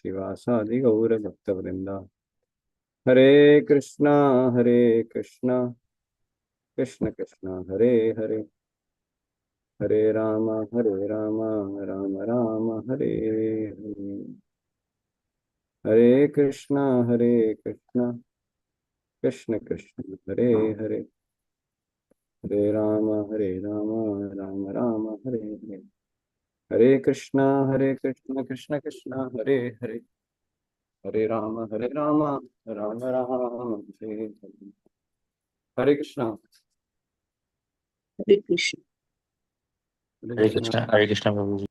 श्रीवासादि गौरभक्तवृंदा। Hare Krishna Krishna Krishna Hare Hare, Hare Ram Ram Ram Hare Hare. Hare Krishna Krishna Krishna Hare Hare, Hare Ram Ram Ram Hare Hare. Hare Krishna Krishna Krishna Hare Hare, Hare Ram Ram Ram Hare Hare. Hare Krishna. Hare Krishna. Hare Krishna. Hare Krishna, Prabhuji.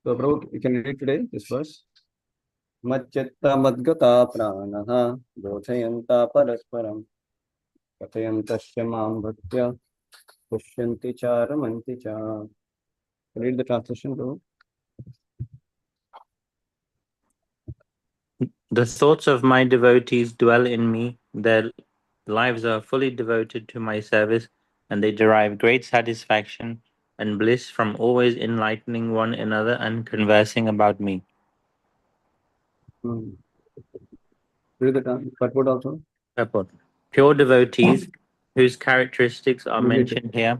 So, Prabhu, you can read today this verse. Macchitta madgata pranaha dochayanta parasparam kathayantasya mam bhaktya pushyanti cha ramanti cha. Read the translation, Prabhu. The thoughts of my devotees dwell in me. Their lives are fully devoted to my service, and they derive great satisfaction and bliss from always enlightening one another and conversing about me. Read the purport also. Purport. Pure devotees, whose characteristics are mentioned here.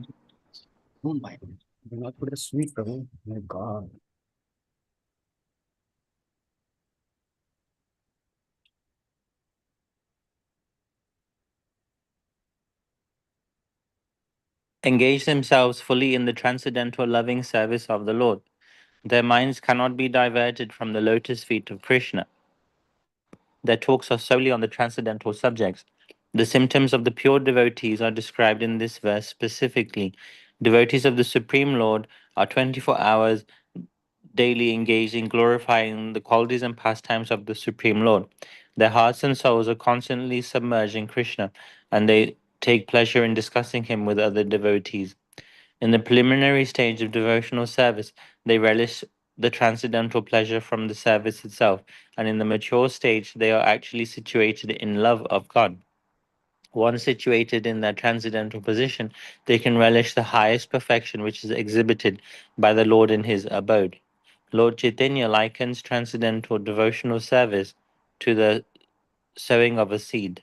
Oh my God. Do not put a sweet, Prabhu. My God. Engage themselves fully in the transcendental loving service of the Lord. Their minds cannot be diverted from the lotus feet of Krishna. Their talks are solely on the transcendental subjects. The symptoms of the pure devotees are described in this verse specifically. Devotees of the Supreme Lord are 24 hours daily engaged in glorifying the qualities and pastimes of the Supreme Lord. Their hearts and souls are constantly submerged in Krishna, and they take pleasure in discussing him with other devotees. In the preliminary stage of devotional service, they relish the transcendental pleasure from the service itself, and in the mature stage, they are actually situated in love of God. Once situated in that transcendental position, they can relish the highest perfection which is exhibited by the Lord in his abode. Lord Chaitanya likens transcendental devotional service to the sowing of a seed.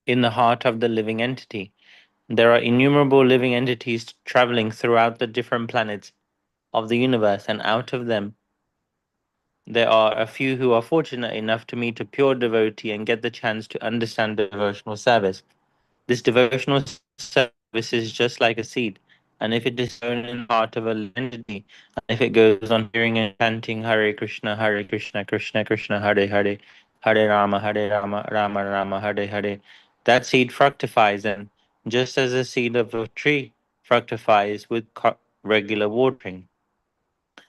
In the heart of the living entity, there are innumerable living entities traveling throughout the different planets of the universe, and out of them, there are a few who are fortunate enough to meet a pure devotee and get the chance to understand devotional service. This devotional service is just like a seed, and if it is sown in the heart of a living entity, and if it goes on hearing and chanting Hare Krishna, Krishna Krishna, Hare Hare, Hare Rama, Rama Rama, Hare Hare, that seed fructifies, and just as the seed of a tree fructifies with regular watering.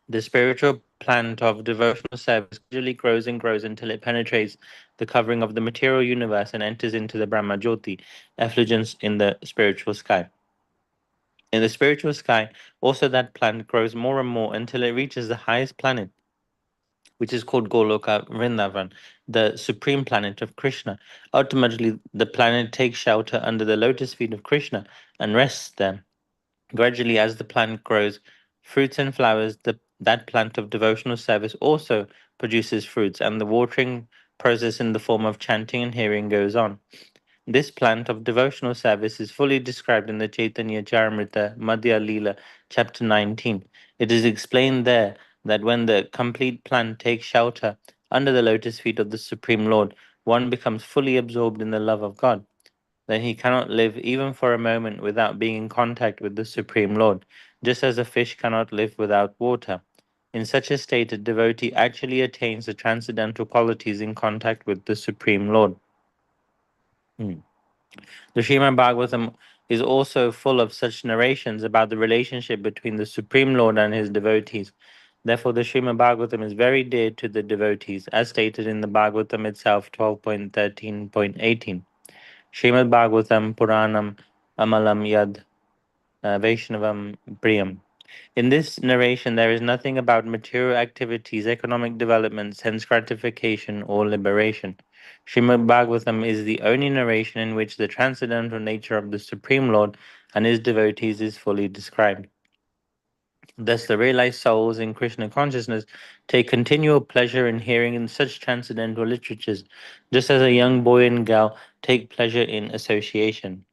The spiritual plant of devotional service gradually grows and grows until it penetrates the covering of the material universe and enters into the Brahma Jyoti, effulgence in the spiritual sky. In the spiritual sky, also that plant grows more and more until it reaches the highest planet, which is called Goloka Vrindavan, the supreme planet of Krishna. Ultimately, the planet takes shelter under the lotus feet of Krishna and rests there. Gradually, as the plant grows fruits and flowers, that plant of devotional service also produces fruits, and the watering process in the form of chanting and hearing goes on. This plant of devotional service is fully described in the Chaitanya Charamrita Madhya Leela, chapter 19. It is explained there that when the complete plant takes shelter under the lotus feet of the Supreme Lord, one becomes fully absorbed in the love of God. Then he cannot live even for a moment without being in contact with the Supreme Lord, just as a fish cannot live without water. In such a state, a devotee actually attains the transcendental qualities in contact with the Supreme Lord. The Srimad Bhagavatam is also full of such narrations about the relationship between the Supreme Lord and his devotees. Therefore, the Srimad Bhagavatam is very dear to the devotees, as stated in the Bhagavatam itself, 12.13.18. Srimad Bhagavatam Puranam Amalam Yad Vaishnavam Priyam. In this narration, there is nothing about material activities, economic development, sense gratification, or liberation. Srimad Bhagavatam is the only narration in which the transcendental nature of the Supreme Lord and his devotees is fully described. Thus, the realized souls in Krishna consciousness take continual pleasure in hearing in such transcendental literatures, just as a young boy and girl take pleasure in association.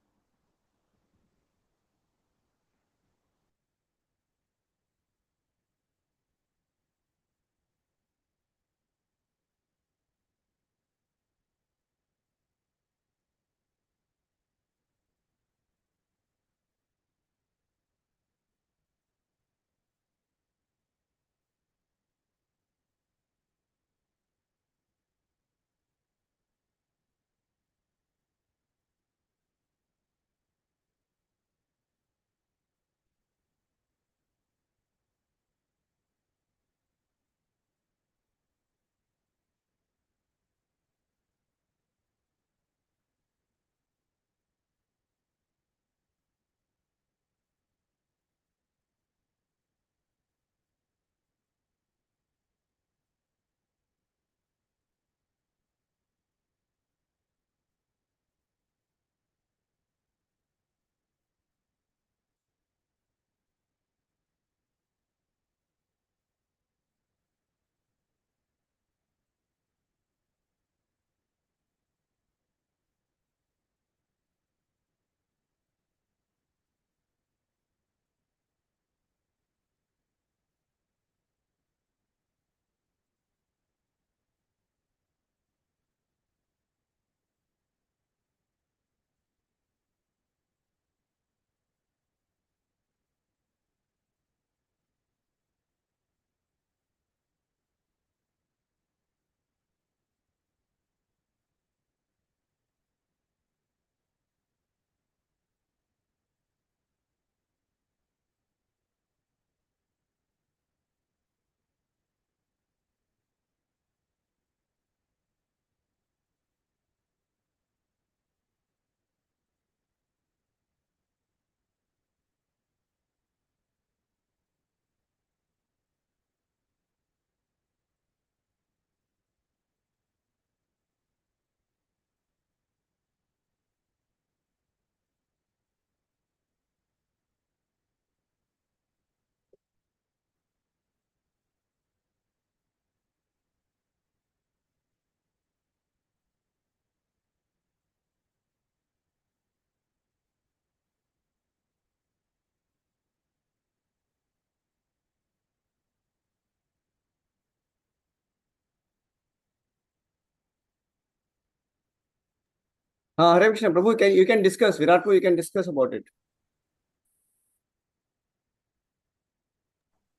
Hare Krishna, Prabhu, you can discuss. Virat Prabhu, you can discuss about it.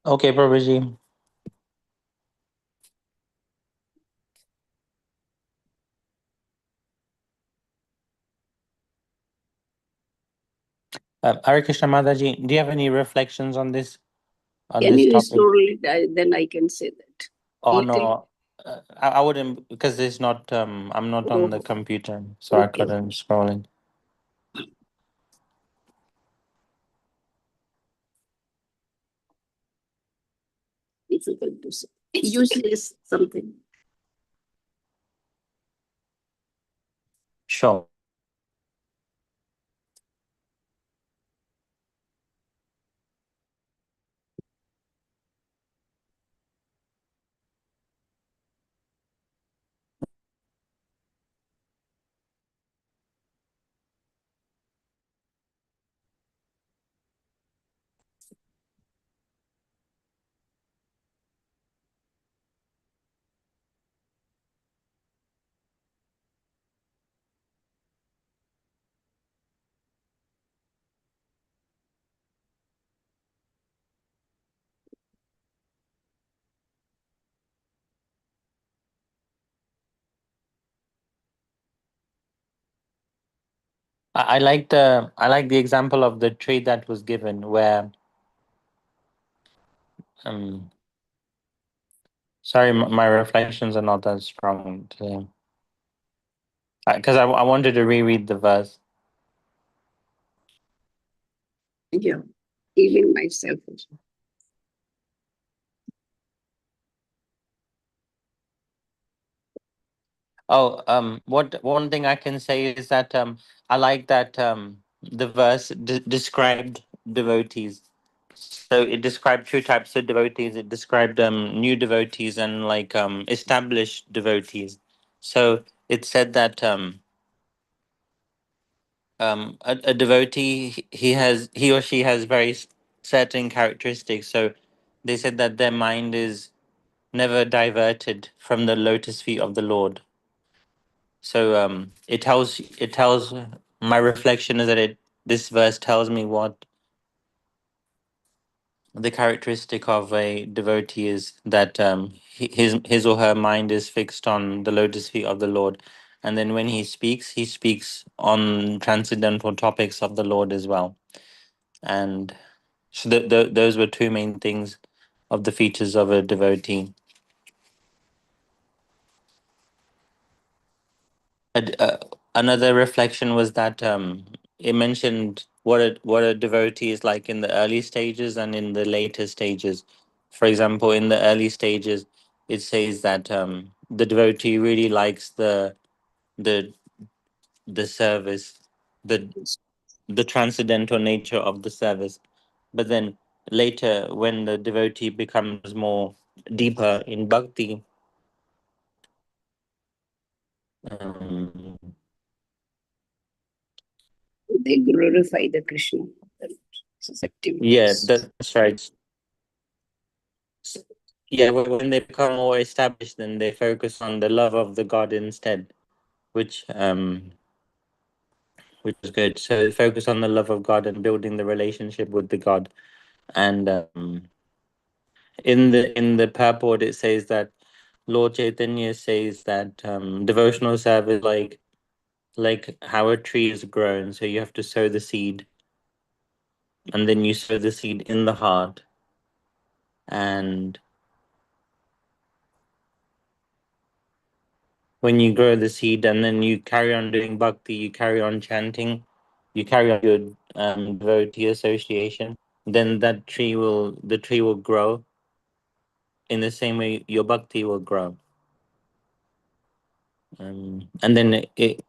Okay, Prabhuji. Hare Krishna Mataji, do you have any reflections on this Can you topic? slowly, then I can say that. Oh Little. no, I wouldn't, because it's not. I'm not on the Oh, computer, so I okay. couldn't scroll in. Difficult to say. You say something. Sure. I like the example of the tree that was given where um sorry, my reflections are not that strong today because I wanted to reread the verse. Yeah, even myself also. Oh, what one thing I can say is that I like that the verse described devotees. So it described two types of devotees. It described new devotees and like established devotees. So it said that a devotee he or she has very certain characteristics. So they said that their mind is never diverted from the lotus feet of the Lord. So it tells my reflection is that it this verse tells me what the characteristic of a devotee is, that his or her mind is fixed on the lotus feet of the Lord, and then when he speaks on transcendental topics of the Lord as well. And so those were two main things of the features of a devotee. Another reflection was that it mentioned what a devotee is like in the early stages and in the later stages. For example, in the early stages, it says that the devotee really likes the the service, the the transcendental nature of the service. But then later, when the devotee becomes more deeper in bhakti, um, They glorify the Krishna. Such yeah, activities. that's right. Yeah, when they become more established, then they focus on the love of the God instead, which is good. So they focus on the love of God and building the relationship with the God. And in the purport, it says that Lord Chaitanya says that devotional service like how a tree is grown. So you have to sow the seed, and then you sow the seed in the heart, and when you grow the seed and then you carry on doing bhakti, you carry on chanting, you carry on your devotee association, then the tree will grow in the same way your bhakti will grow. And then it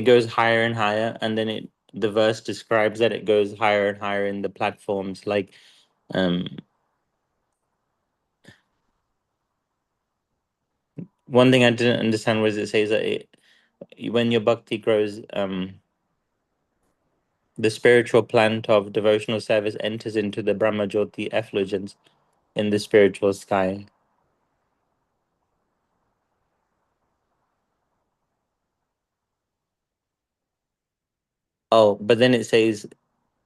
goes higher and higher, and then the verse describes that it goes higher and higher in the platforms. Like um, one thing I didn't understand was it says that when your bhakti grows, the spiritual plant of devotional service enters into the Brahmajyoti effulgence in the spiritual sky. Oh, but then it says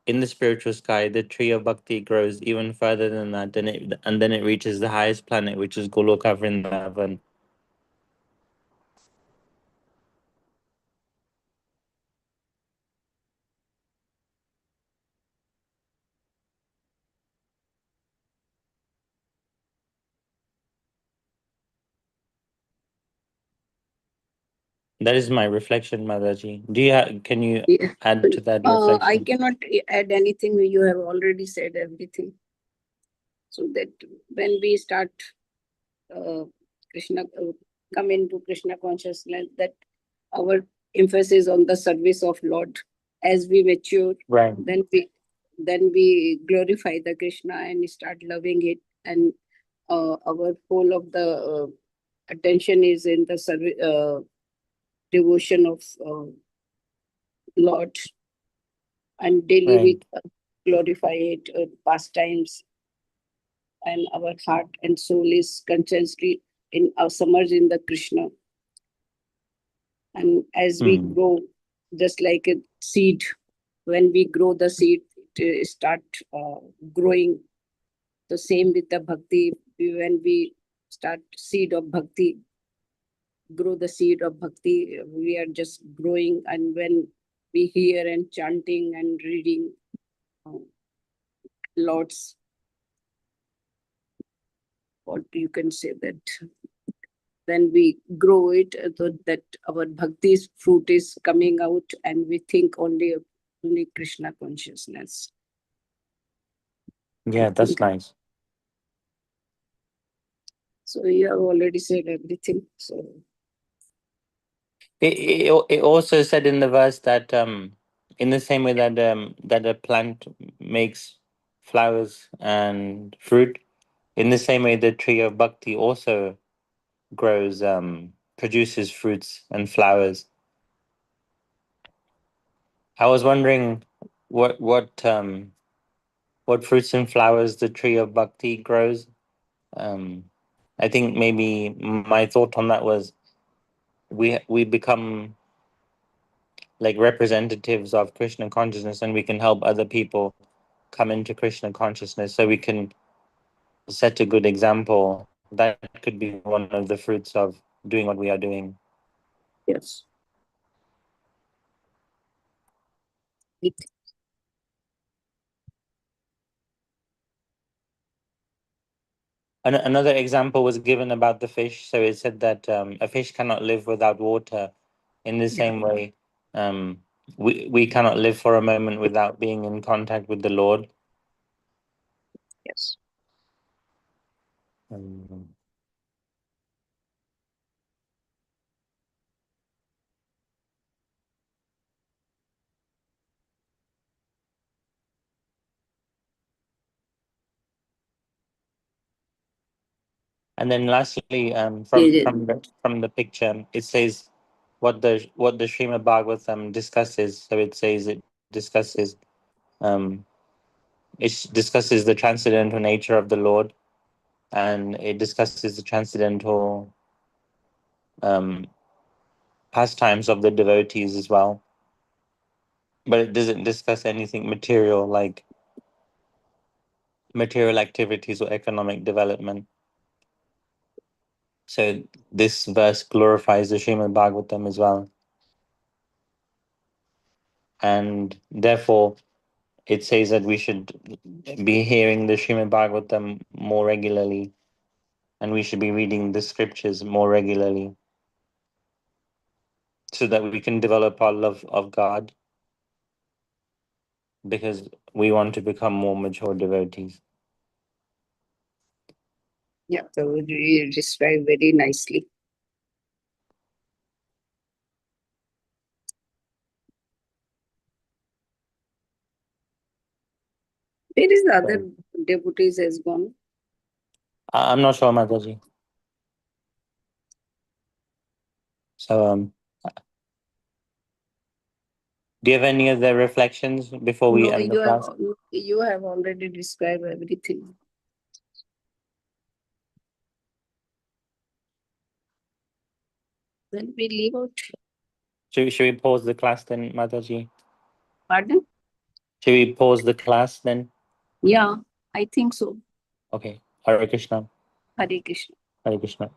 in the spiritual sky, the tree of bhakti grows even further than that, and then it reaches the highest planet, which is Goloka Vrindavan. That is my reflection, Mataji. Can you Yeah. add to that I reflection? cannot add anything. You have already said everything. So that when we start Krishna, come into Krishna consciousness, that our emphasis on the service of Lord. As we mature, Right. then we glorify the Krishna and start loving it, and our whole of the attention is in the service, devotion of Lord, and daily Right. we glorify it, pastimes, and our heart and soul is constantly in submerged in the Krishna. And as we Hmm. grow, just like a seed, when we grow the seed, it start growing. The same with the bhakti. When we start seed of bhakti, grow the seed of bhakti, we are just growing. And when we hear and chanting and reading uh, Lord's, what you can say that, then we grow it, so that our bhakti's fruit is coming out, and we think only Krishna consciousness. I Yeah, that's think nice. So you have already said everything. So It also said in the verse that in the same way that that a plant makes flowers and fruit, in the same way the tree of bhakti also grows produces fruits and flowers. I was wondering what fruits and flowers the tree of bhakti grows. Um, I think maybe my thought on that was we become like representatives of Krishna consciousness, and we can help other people come into Krishna consciousness, so we can set a good example. That could be one of the fruits of doing what we are doing. yes. It, Another example was given about the fish. So it said that a fish cannot live without water. In the same way, um, we cannot live for a moment without being in contact with the Lord. yes. Um, and then lastly, Yeah, from the picture, it says what the Srimad Bhagavatam discusses. So it says um, it discusses the transcendental nature of the Lord, and it discusses the transcendental um, pastimes of the devotees as well. But it doesn't discuss anything material like material activities or economic development. So this verse glorifies the Srimad Bhagavatam as well. And therefore, it says that we should be hearing the Srimad Bhagavatam more regularly, and we should be reading the scriptures more regularly, so that we can develop our love of God, because we want to become more mature devotees. yeah. So you describe very nicely. Where is the other devotees has gone? I'm not sure, Mataji. So, do you have any other reflections before we No, end the class? you have already described everything. Then we leave out. Should we pause the class then, Mataji? Pardon? Should we pause the class then? Yeah, I think so. Okay. Hare Krishna. Hare Krishna. Hare Krishna.